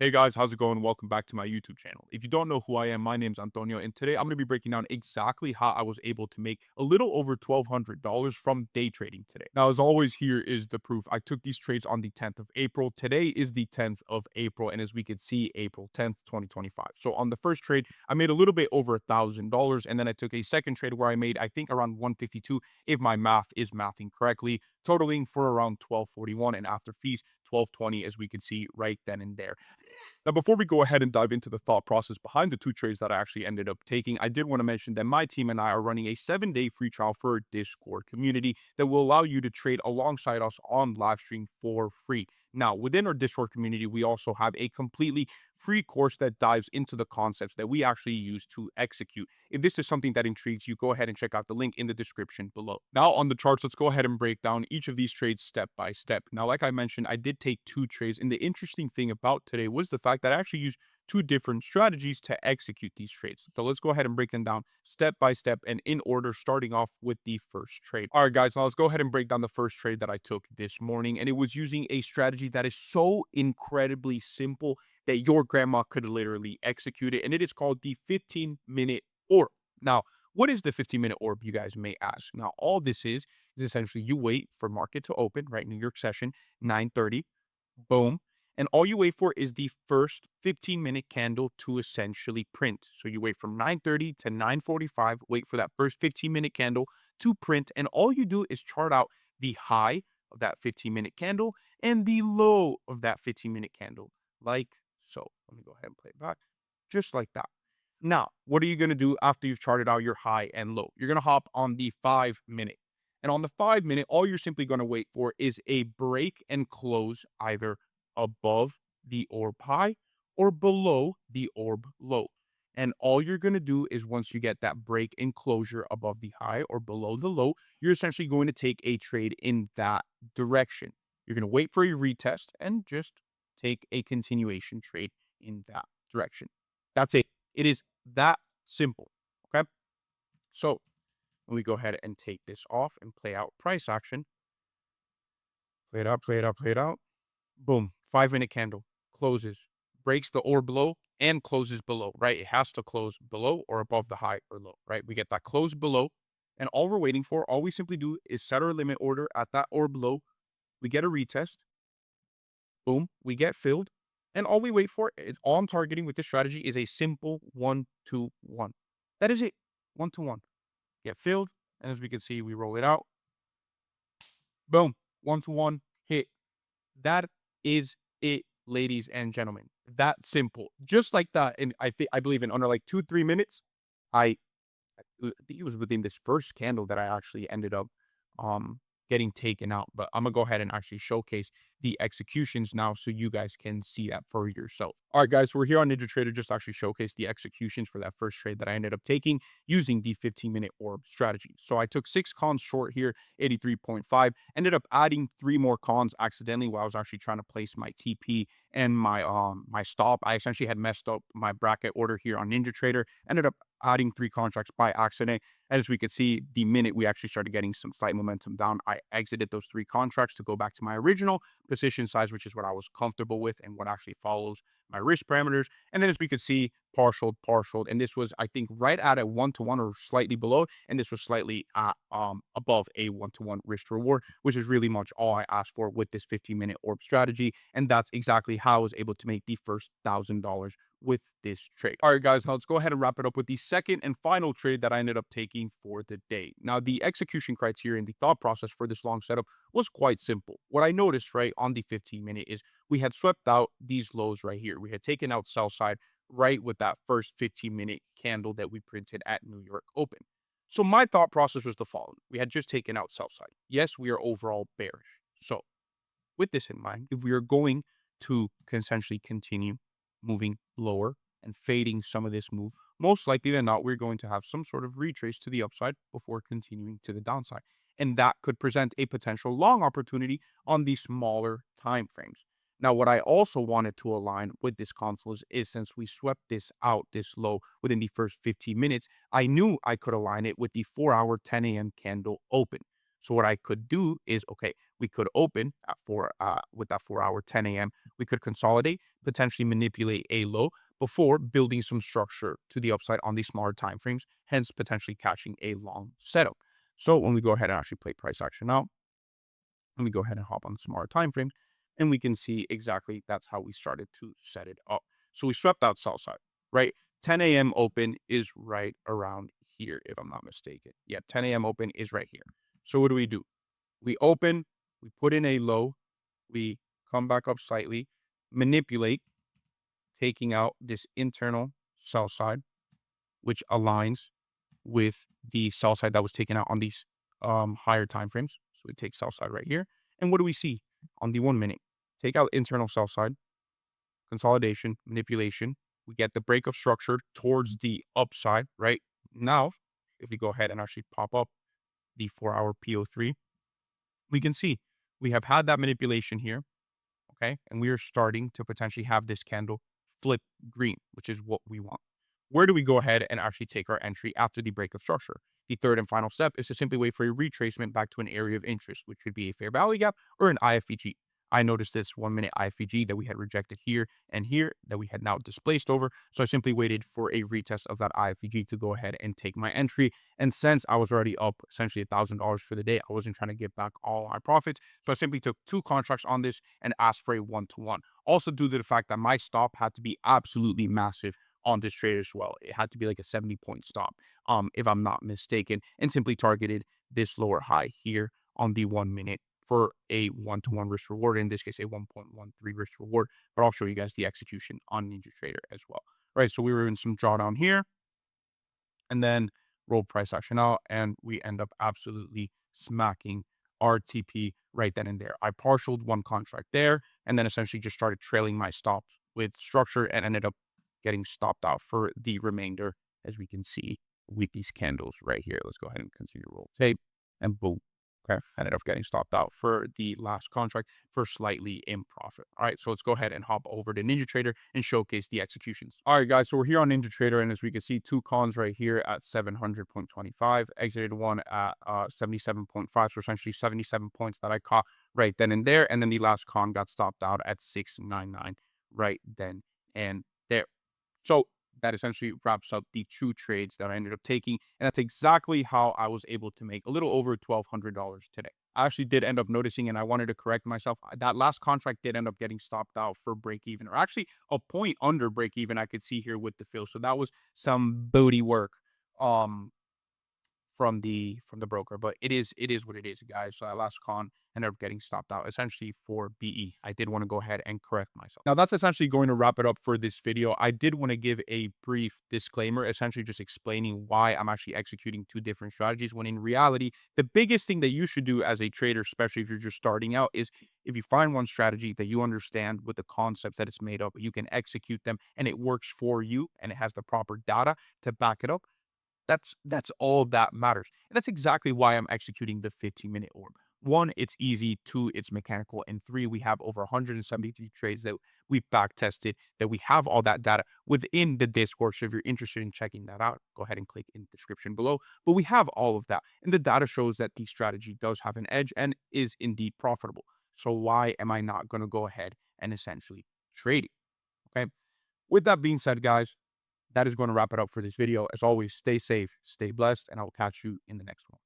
Hey guys, how's it going? Welcome back to my YouTube channel. If you don't know who I am, my name's Antonio, and today I'm going to be breaking down exactly how I was able to make a little over $1,200 from day trading today. Now, as always, here is the proof. I took these trades on the 10th of April. Today is the 10th of April, and as we can see, April 10th, 2025. So on the first trade, I made a little bit over $1,000, and then I took a second trade where I made, I think, around 152, if my math is mathing correctly, totaling for around 1241, and after fees, 1220, as we can see right then and there. Now, before we go ahead and dive into the thought process behind the two trades that I actually ended up taking, I did want to mention that my team and I are running a 7-day free trial for a Discord community that will allow you to trade alongside us on live stream for free. Now, within our Discord community, we also have a completely free course that dives into the concepts that we actually use to execute. If this is something that intrigues you, go ahead and check out the link in the description below. Now, on the charts, let's go ahead and break down each of these trades step by step. Now, like I mentioned, I did take two trades, and the interesting thing about today was the fact that I actually used two different strategies to execute these trades. So let's go ahead and break them down step by step and in order, starting off with the first trade. All right, guys, now let's go ahead and break down the first trade that I took this morning, and it was using a strategy that is so incredibly simple that your grandma could literally execute it, and it is called the 15-minute orb. Now, what is the 15-minute orb, you guys may ask? Now, all this is essentially you wait for market to open, right? New York session, 9:30, boom. And all you wait for is the first 15-minute candle to essentially print. So you wait from 9:30 to 9:45, wait for that first 15-minute candle to print. And all you do is chart out the high of that 15-minute candle and the low of that 15-minute candle, like so. Let me go ahead and play it back, just like that. Now, what are you going to do after you've charted out your high and low? You're going to hop on the 5-minute. And on the 5-minute, all you're simply going to wait for is a break and close either above the orb high or below the orb low. And all you're going to do is once you get that break and closure above the high or below the low, you're essentially going to take a trade in that direction. You're going to wait for your retest and just take a continuation trade in that direction. That's it. It is that simple. Okay. So when we go ahead and take this off and play out price action, play it out, play it out, play it out. Boom. 5-minute candle closes, breaks the orb below and closes below, right? It has to close below or above the high or low, right? We get that close below. And all we're waiting for, all we simply do is set our limit order at that orb low. We get a retest. Boom. We get filled. And all we wait for, all I'm targeting with this strategy is a simple 1-2-1. That is it. 1-2-1. Get filled. And as we can see, we roll it out. Boom. 1-2-1 hit. That is it, ladies and gentlemen. That simple. Just like that. And I believe in under like 2-3 minutes, I I think it was within this first candle that I actually ended up um getting taken out. But I'm gonna go ahead and actually showcase the executions now so you guys can see that for yourself. All right, guys, so we're here on NinjaTrader just to actually showcase the executions for that first trade that I ended up taking using the 15-minute orb strategy. So I took 6 cons short here, 83.5, ended up adding 3 more cons accidentally while I was actually trying to place my TP and my stop. I essentially had messed up my bracket order here on NinjaTrader, ended up adding 3 contracts by accident. As we could see, the minute we actually started getting some slight momentum down, I exited those 3 contracts to go back to my original position size, which is what I was comfortable with and what actually follows my risk parameters. And then as we could see, partialed. And this was, I think, right at a 1-to-1 or slightly below. And this was slightly above a 1-to-1 risk to reward, which is really much all I asked for with this 15-minute orb strategy. And that's exactly how I was able to make the first $1,000 with this trade. All right, guys, now let's go ahead and wrap it up with the second and final trade that I ended up taking for the day. Now, the execution criteria and the thought process for this long setup was quite simple. What I noticed, right, on the 15-minute is we had swept out these lows right here. We had taken out sell side right with that first 15-minute candle that we printed at New York Open. So my thought process was the following. We had just taken out sell side. Yes, we are overall bearish. So with this in mind, if we are going to essentially continue moving lower and fading some of this move, most likely than not, we're going to have some sort of retrace to the upside before continuing to the downside. And that could present a potential long opportunity on the smaller time frames. Now, what I also wanted to align with this confluence is since we swept this out this low within the first 15 minutes, I knew I could align it with the 4-hour 10 a.m. candle open. So what I could do is, okay, we could open at with that 4 hour 10 a.m. We could consolidate, potentially manipulate a low before building some structure to the upside on these smaller time frames, hence potentially catching a long setup. So when we go ahead and actually play price action now, let me go ahead and hop on the smaller time frame, and we can see exactly that's how we started to set it up. So we swept out sell side, right? 10 a.m. open is right around here, if I'm not mistaken. Yeah, 10 a.m. open is right here. So what do? We open, we put in a low, we come back up slightly, manipulate, taking out this internal sell side, which aligns with the sell side that was taken out on these higher time frames. So we take sell side right here. And what do we see on the 1 minute? Take out internal sell side, consolidation, manipulation. We get the break of structure towards the upside, right? Now, if we go ahead and actually pop up the 4 hour PO3, we can see we have had that manipulation here. Okay. And we are starting to potentially have this candle flip green, which is what we want. Where do we go ahead and actually take our entry after the break of structure? The third and final step is to simply wait for a retracement back to an area of interest, which could be a fair value gap or an IFEG. I noticed this 1 minute IFEG that we had rejected here and here that we had now displaced over. So I simply waited for a retest of that IFEG to go ahead and take my entry. And since I was already up essentially $1,000 for the day, I wasn't trying to get back all my profits. So I simply took 2 contracts on this and asked for a 1-to-1. Also, due to the fact that my stop had to be absolutely massive on this trade as well. It had to be like a 70-point stop, if I'm not mistaken, and simply targeted this lower high here on the 1 minute for a 1-to-1 risk reward. In this case, a 1.13 risk reward. But I'll show you guys the execution on NinjaTrader as well. Right. So we were in some drawdown here, and then roll price action out, and we end up absolutely smacking RTP right then and there. I partialed 1 contract there, and then essentially just started trailing my stops with structure and ended up getting stopped out for the remainder, as we can see with these candles right here. Let's go ahead and continue to roll tape, and boom. Okay, ended up getting stopped out for the last contract for slightly in profit. All right, so let's go ahead and hop over to NinjaTrader and showcase the executions. All right, guys, so we're here on NinjaTrader, and as we can see, 2 cons right here at 700.25, exited one at 77.5, so essentially 77 points that I caught right then and there, and then the last con got stopped out at 699 right then and there. So that essentially wraps up the 2 trades that I ended up taking. And that's exactly how I was able to make a little over $1,200 today. I actually did end up noticing, and I wanted to correct myself. That last contract did end up getting stopped out for break even, or actually a point under break even. I could see here with the fill. So that was some booty work. From the broker, but it is what it is, guys. So that last con ended up getting stopped out essentially for BE. I did want to go ahead and correct myself. Now that's essentially going to wrap it up for this video. I did want to give a brief disclaimer, essentially just explaining why I'm actually executing 2 different strategies, when in reality, the biggest thing that you should do as a trader, especially if you're just starting out, is if you find one strategy that you understand with the concepts that it's made up, you can execute them and it works for you and it has the proper data to back it up. That's all that matters. And that's exactly why I'm executing the 15-minute orb. 1, it's easy. 2, it's mechanical. And 3, we have over 173 trades that we back tested, that we have all that data within the Discord. So if you're interested in checking that out, go ahead and click in the description below. But we have all of that. And the data shows that the strategy does have an edge and is indeed profitable. So why am I not going to go ahead and essentially trade it? Okay. With that being said, guys, that is going to wrap it up for this video. As always, stay safe, stay blessed, and I will catch you in the next one.